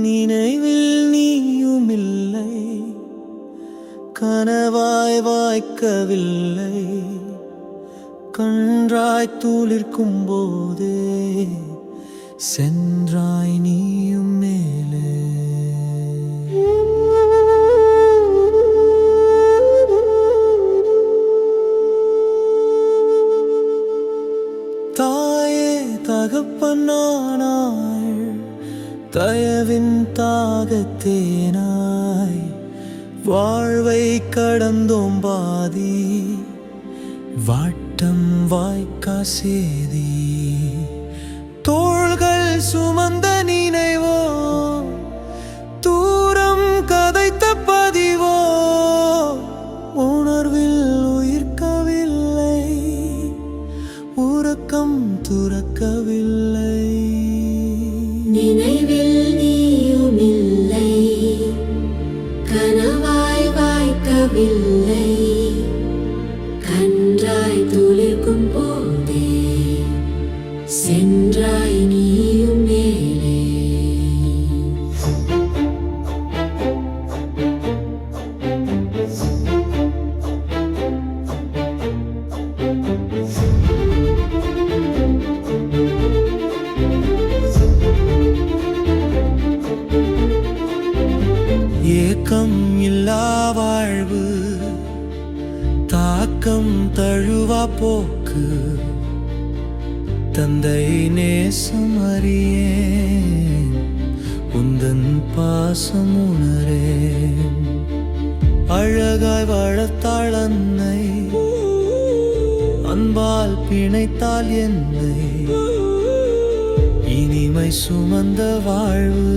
நினைவில் நீயுமில்லை, கனவாய் வாய்க்கவில்லை, கன்றாய் துளிர்க்கும் போதே சென்றாய் நீயும் மேலே. தாயே தகப்பனானாய், தயவின் தாகத்தேனாய், வாழ்வை கடந்தோம் பாதி, வாட்டம் வாய்க்கா சேதி. தோள்கள் சுமந்த நினைவோ, தூரம் கதைத்த பதிவோ, உணர்வில் உயிர்க்கவில்லை, உறக்கம் துறக்கவில்லை. நினைவில் நீயுமில்லை, கனவாய் வாய்க்கவில்லை, கன்றாய் துளிர்க்கும் போதே சென்றாய் நீயும் மேலே. ஏக்கம் இல்லா வாழ்வு, தாக்கம் தழுவா போக்கு, தந்தை நேசம் அறியேன், உந்தன் பாசம் உணரேன். அழகாய் வளர்த்தாள் அன்னை, அன்பால் பிணைத்தாள் என்னை, இனிமை சுமந்த வாழ்வு,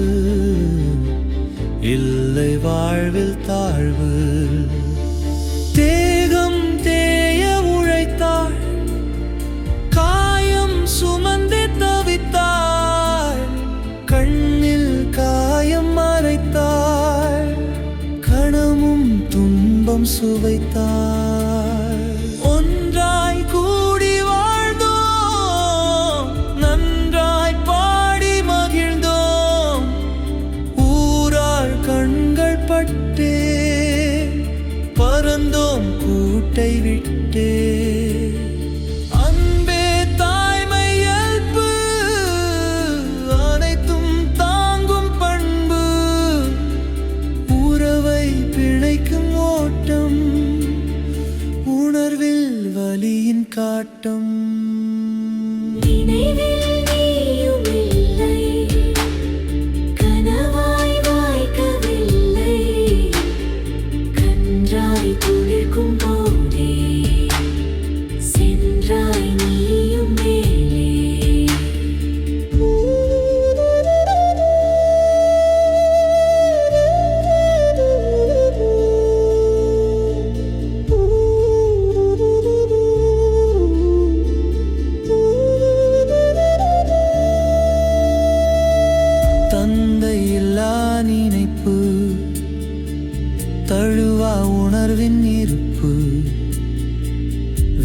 இல்லை வாழ்வில் தாழ்வு. தேகம் தேய உழைத்தாள், காயம் சுமந்தே தவித்தாள், கண்ணில் காயம் மறைத்தாள், கணமும் துன்பம் சுவைத்தாள். ஒன்றாய் கூடி வாழ்ந்தோம், நன்றாய் பாடி மகிழ்ந்தோம், ஊரார் கண்கள் பட்டே பறந்தோம் கூட்டை விட்டே. அன்பே தாய்மை இயல்பு, அனைத்தும் தாங்கும் பண்பு, உறவை பிழைக்கும் ஓட்டம், உணர்வில் வலியின் காட்டம். நினைவில் நீயுமில்லை, கனவாய் வாய்க்கவில்லை, கன்றாய் துளிர்க்கும் போதே சென்றாய் நீயும் மேலே. தந்தை இல்லா நினைப்பு, தழுவா உணர்வின் இருப்பு,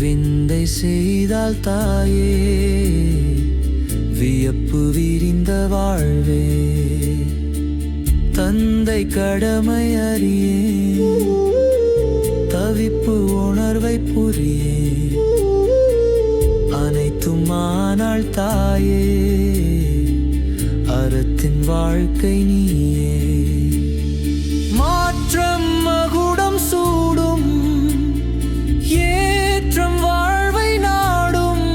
விந்தை செய்தால் தாயே, வியப்பு விரிந்த வாழ்வே. தந்தை கடமை அறியே, தவிப்பு உணர்வை புரியே, அனைத்தும் ஆனால் தாயே, அறத்தின் வாழ்க்கை நீயே. மாற்றம் மகுடம் சூடும், ஏற்றம் வாழ்வை நாடும்,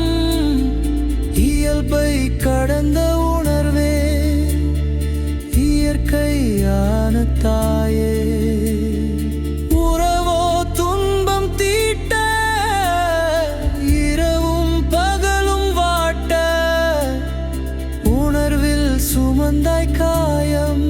இயல்பை கடந்த உணர்வே, இயற்கையான தாயே. உறவோ துன்பம் தீட்ட, இரவும் பகலும் வாட்ட, உணர்வில் சுமந்தாய் காயம்,